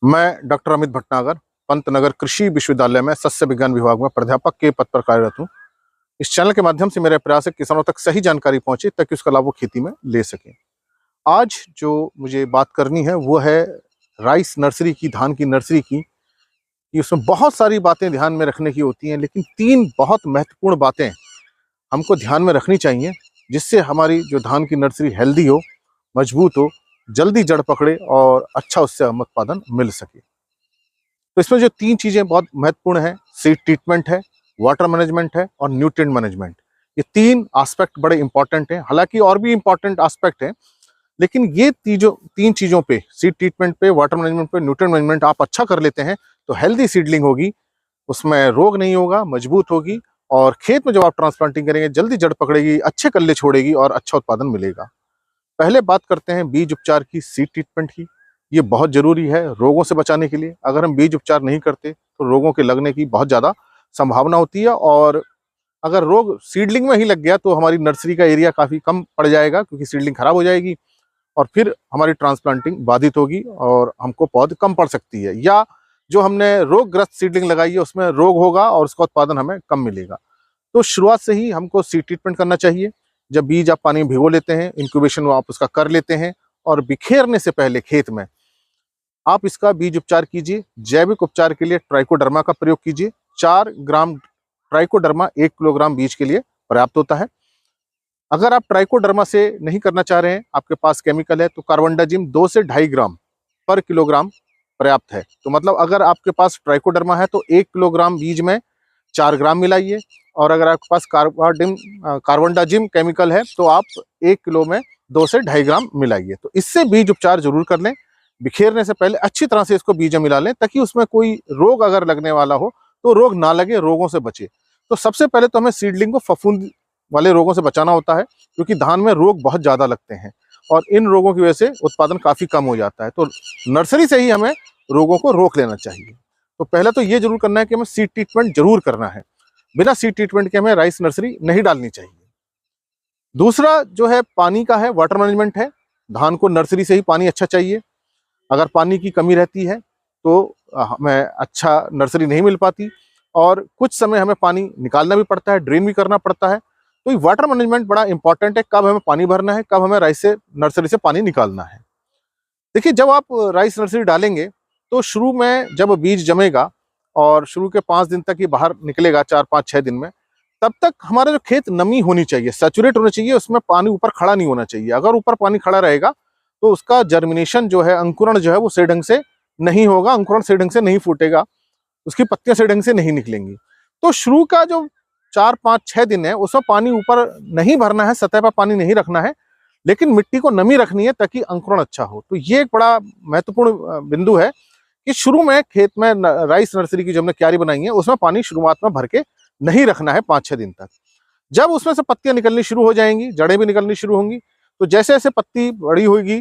मैं डॉक्टर अमित भटनागर पंतनगर कृषि विश्वविद्यालय में सस्य विज्ञान विभाग में प्राध्यापक के पद पर कार्यरत हूँ। इस चैनल के माध्यम से मेरा प्रयास है किसानों तक सही जानकारी पहुंचे ताकि उसका लाभ वो खेती में ले सकें। आज जो मुझे बात करनी है वो है राइस नर्सरी की, धान की नर्सरी की। कि उसमें बहुत सारी बातें ध्यान में रखने की होती हैं, लेकिन 3 बहुत महत्वपूर्ण बातें हमको ध्यान में रखनी चाहिए जिससे हमारी जो धान की नर्सरी हेल्दी हो, मजबूत हो, जल्दी जड़ पकड़े और अच्छा उससे हम उत्पादन मिल सके। तो इसमें जो 3 चीज़ें बहुत महत्वपूर्ण है, सीड ट्रीटमेंट है, वाटर मैनेजमेंट है और न्यूट्रिएंट मैनेजमेंट। ये 3 एस्पेक्ट बड़े इंपॉर्टेंट हैं। हालांकि और भी इंपॉर्टेंट एस्पेक्ट हैं, लेकिन ये 3 चीज़ों पे, सीड ट्रीटमेंट पे, वाटर मैनेजमेंट पे, न्यूट्रिएंट मैनेजमेंट आप अच्छा कर लेते हैं तो हेल्दी सीडलिंग होगी, उसमें रोग नहीं होगा, मजबूत होगी और खेत में जब आप ट्रांसप्लांटिंग करेंगे जल्दी जड़ पकड़ेगी, अच्छे कल्ले छोड़ेगी और अच्छा उत्पादन मिलेगा। पहले बात करते हैं बीज उपचार की, सीड ट्रीटमेंट की। ये बहुत जरूरी है रोगों से बचाने के लिए। अगर हम बीज उपचार नहीं करते तो रोगों के लगने की बहुत ज़्यादा संभावना होती है, और अगर रोग सीडलिंग में ही लग गया तो हमारी नर्सरी का एरिया काफ़ी कम पड़ जाएगा, क्योंकि सीडलिंग खराब हो जाएगी और फिर हमारी ट्रांसप्लांटिंग बाधित होगी और हमको पौध कम पड़ सकती है, या जो हमने रोगग्रस्त सीडलिंग लगाई है उसमें रोग होगा और उसका उत्पादन हमें कम मिलेगा। तो शुरुआत से ही हमको सीड ट्रीटमेंट करना चाहिए। जब बीज आप पानी में भिगो लेते हैं, इंक्यूबेशन आप उसका कर लेते हैं, और बिखेरने से पहले खेत में आप इसका बीज उपचार कीजिए। जैविक उपचार के लिए ट्राइकोडर्मा का प्रयोग कीजिए। 4 ग्राम ट्राइकोडर्मा 1 किलोग्राम बीज के लिए पर्याप्त होता है। अगर आप ट्राइकोडर्मा से नहीं करना चाह रहे हैं, आपके पास केमिकल है, तो कार्बनडाजिम 2 से 2.5 ग्राम पर किलोग्राम पर्याप्त है। तो मतलब अगर आपके पास ट्राइकोडर्मा है तो 1 किलोग्राम बीज में 4 ग्राम मिलाइए, और अगर आपके पास कार्बनडाजिम केमिकल है तो आप 1 किलो में 2 से 2.5 ग्राम मिलाइए। तो इससे बीज उपचार जरूर कर लें। बिखेरने से पहले अच्छी तरह से इसको बीज में मिला लें, ताकि उसमें कोई रोग अगर लगने वाला हो तो रोग ना लगे, रोगों से बचे। तो सबसे पहले तो हमें सीडलिंग को फफूंद वाले रोगों से बचाना होता है, क्योंकि धान में रोग बहुत ज़्यादा लगते हैं और इन रोगों की वजह से उत्पादन काफ़ी कम हो जाता है। तो नर्सरी से ही हमें रोगों को रोक लेना चाहिए। तो पहले तो ये जरूर करना है कि हमें सीड ट्रीटमेंट जरूर करना है। बिना सीड ट्रीटमेंट के हमें राइस नर्सरी नहीं डालनी चाहिए। दूसरा जो है पानी का है, वाटर मैनेजमेंट है। धान को नर्सरी से ही पानी अच्छा चाहिए। अगर पानी की कमी रहती है तो हमें अच्छा नर्सरी नहीं मिल पाती, और कुछ समय हमें पानी निकालना भी पड़ता है, ड्रेन भी करना पड़ता है। तो ये वाटर मैनेजमेंट बड़ा इंपॉर्टेंट है, कब हमें पानी भरना है, कब हमें राइस से नर्सरी से पानी निकालना है। देखिए, जब आप राइस नर्सरी डालेंगे तो शुरू में जब बीज जमेगा और शुरू के 5 दिन तक ये बाहर निकलेगा, 4, 5, 6 दिन में, तब तक हमारा जो खेत नमी होनी चाहिए, सैचुरेट होना चाहिए, उसमें पानी ऊपर खड़ा नहीं होना चाहिए। अगर ऊपर पानी खड़ा रहेगा तो उसका जर्मिनेशन जो है, अंकुरण जो है, वो सही ढंग से नहीं होगा, अंकुरण सही ढंग से नहीं फूटेगा, उसकी पत्तियां सही ढंग से नहीं निकलेंगी। तो शुरू का जो 4, 5, 6 दिन है उसमें पानी ऊपर नहीं भरना है, सतह पर पानी नहीं रखना है, लेकिन मिट्टी को नमी रखनी है ताकि अंकुरण अच्छा हो। तो ये एक बड़ा महत्वपूर्ण बिंदु है कि शुरू में खेत में राइस नर्सरी की जो हमने क्यारी बनाई है उसमें पानी शुरुआत में भर के नहीं रखना है 5-6 दिन तक। जब उसमें से पत्तियां निकलनी शुरू हो जाएंगी, जड़ें भी निकलनी शुरू होंगी, तो जैसे जैसे पत्ती बड़ी होगी,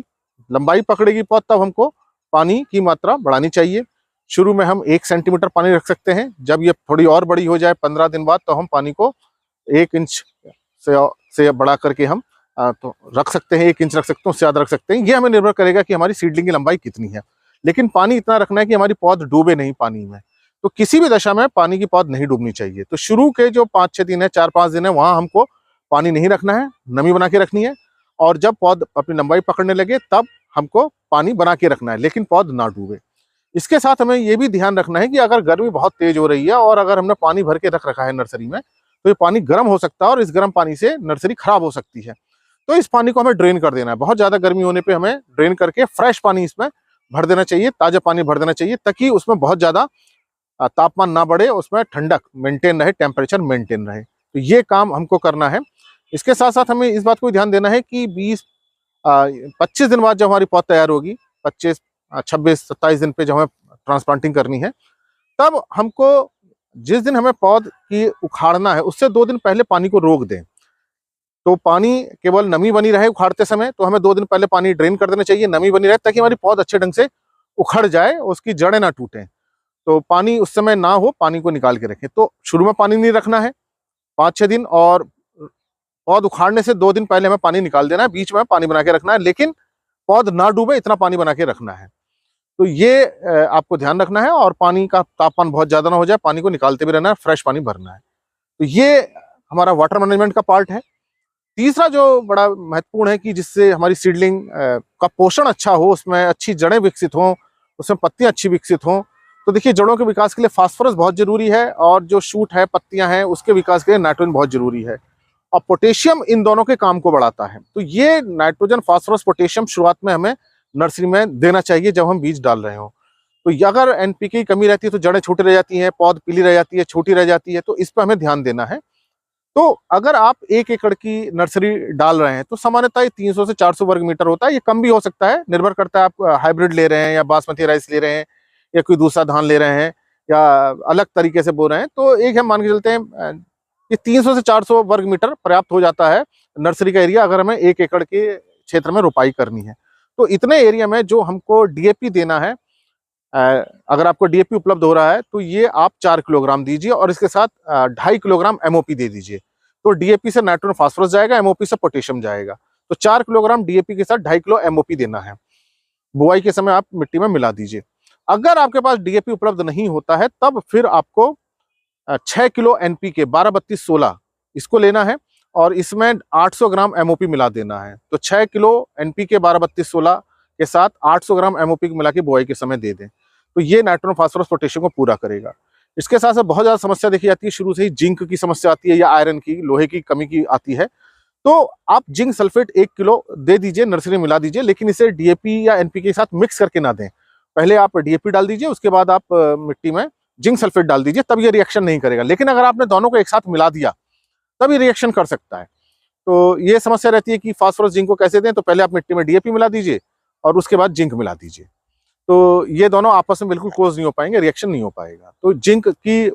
लंबाई पकड़ेगी पौध, तब हमको पानी की मात्रा बढ़ानी चाहिए। शुरू में हम 1 सेंटीमीटर पानी रख सकते हैं। जब ये थोड़ी और बड़ी हो जाए 15 दिन बाद, तो हम पानी को 1 इंच से बढ़ा करके हम तो रख सकते हैं। 1 इंच रख सकते हैं, उससे ज़्यादा रख सकते हैं। ये हमें निर्भर करेगा कि हमारी सीडलिंग की लंबाई कितनी है, लेकिन पानी इतना रखना है कि हमारी पौध डूबे नहीं पानी में। तो किसी भी दशा में पानी की पौध नहीं डूबनी चाहिए। तो शुरू के जो 5-6 दिन है, 4-5 दिन है, वहां हमको पानी नहीं रखना है, नमी बना के रखनी है। और जब पौध अपनी लंबाई पकड़ने लगे तब हमको पानी बना के रखना है, लेकिन पौध ना डूबे। इसके साथ हमें ये भी ध्यान रखना है कि अगर गर्मी बहुत तेज हो रही है और अगर हमने पानी भर के रख रखा है नर्सरी में, तो ये पानी गर्म हो सकता है और इस गर्म पानी से नर्सरी खराब हो सकती है। तो इस पानी को हमें ड्रेन कर देना है। बहुत ज्यादा गर्मी होने पे हमें ड्रेन करके फ्रेश पानी इसमें भर देना चाहिए, ताजा पानी भर देना चाहिए, ताकि उसमें बहुत ज्यादा तापमान ना बढ़े, उसमें ठंडक मेंटेन रहे, टेम्परेचर मेंटेन रहे। तो ये काम हमको करना है। इसके साथ साथ हमें इस बात को ध्यान देना है कि 25 दिन बाद जब हमारी पौध तैयार होगी, 25, 26, 27 दिन पे जब हमें ट्रांसप्लांटिंग करनी है, तब हमको जिस दिन हमें पौध की उखाड़ना है उससे 2 दिन पहले पानी को रोक दें। तो पानी केवल नमी बनी रहे उखाड़ते समय, तो हमें 2 दिन पहले पानी ड्रेन कर देना चाहिए, नमी बनी रहे, ताकि हमारी पौध अच्छे ढंग से उखड़ जाए, उसकी जड़ें ना टूटें। तो पानी उस समय ना हो, पानी को निकाल के रखें। तो शुरू में पानी नहीं रखना है 5-6 दिन, और पौध उखाड़ने से 2 दिन पहले हमें पानी निकाल देना है, बीच में पानी बना के रखना है, लेकिन पौध ना डूबे इतना पानी बना के रखना है। तो ये आपको ध्यान रखना है, और पानी का तापमान बहुत ज्यादा ना हो जाए, पानी को निकालते भी रहना है, फ्रेश पानी भरना है। तो ये हमारा वाटर मैनेजमेंट का पार्ट है। तीसरा जो बड़ा महत्वपूर्ण है कि जिससे हमारी सीडलिंग का पोषण अच्छा हो, उसमें अच्छी जड़ें विकसित हों, उसमें पत्तियां अच्छी विकसित हों। तो देखिए, जड़ों के विकास के लिए फास्फोरस बहुत जरूरी है, और जो शूट है, पत्तियां हैं, उसके विकास के लिए नाइट्रोजन बहुत जरूरी है, और पोटेशियम इन दोनों के काम को बढ़ाता है। तो ये नाइट्रोजन, फास्फोरस, पोटेशियम शुरुआत में हमें नर्सरी में देना चाहिए जब हम बीज डाल रहे हो। तो अगर एनपीके की कमी रहती है तो जड़ें छोटी रह जाती हैं, पौध पीली रह जाती है, छोटी रह जाती है, तो इस पर हमें ध्यान देना है। तो अगर आप 1 एकड़ की नर्सरी डाल रहे हैं तो सामान्यतः 300 से 400 वर्ग मीटर होता है। ये कम भी हो सकता है, निर्भर करता है आप हाइब्रिड ले रहे हैं या बासमती राइस ले रहे हैं या कोई दूसरा धान ले रहे हैं या अलग तरीके से बो रहे हैं। तो एक हम मान के चलते हैं कि 300 से 400 वर्ग मीटर पर्याप्त हो जाता है नर्सरी का एरिया, अगर हमें 1 एकड़ के क्षेत्र में रोपाई करनी है। तो इतने एरिया में जो हमको डीएपी देना है, अगर आपको डीएपी उपलब्ध हो रहा है तो ये आप 4 किलोग्राम दीजिए, और इसके साथ 2.5 किलोग्राम एमओपी दे दीजिए। तो डीएपी से नाइट्रोजन फास्फोरस जाएगा, एमओपी से पोटेशियम जाएगा। तो 4 किलोग्राम डीएपी के साथ 2.5 किलो एमओपी देना है। बुआई के समय आप मिट्टी में मिला दीजिए। अगर आपके पास डीएपी उपलब्ध नहीं होता है तब फिर आपको 6 किलो एनपीके 12-32-16 इसको लेना है, और इसमें 800 ग्राम एमओपी मिला देना है। तो 6 किलो एनपीके 12-32-16 के साथ 800 ग्राम एमओपी मिला के बुआई के समय दे दें। तो ये नाइट्रोजन, फास्फोरस, पोटेशियम को पूरा करेगा। इसके साथ साथ बहुत ज्यादा समस्या देखी जाती है, शुरू से ही जिंक की समस्या आती है, या आयरन की, लोहे की कमी की आती है। तो आप जिंक सल्फेट 1 किलो दे दीजिए, नर्सरी में मिला दीजिए, लेकिन इसे डीएपी या एनपीके के साथ मिक्स करके ना दें। पहले आप डीएपी डाल दीजिए, उसके बाद आप मिट्टी में जिंक सल्फेट डाल दीजिए, तब ये रिएक्शन नहीं करेगा। लेकिन अगर आपने दोनों को एक साथ मिला दिया तब ये रिएक्शन कर सकता है। तो ये समस्या रहती है कि फास्फोरस, जिंक को कैसे दें। तो पहले आप मिट्टी में डीएपी मिला दीजिए और उसके बाद जिंक मिला दीजिए। तो ये दोनों आपस में बिल्कुल क्लोज नहीं हो पाएंगे, रिएक्शन नहीं हो पाएगा। तो जिंक की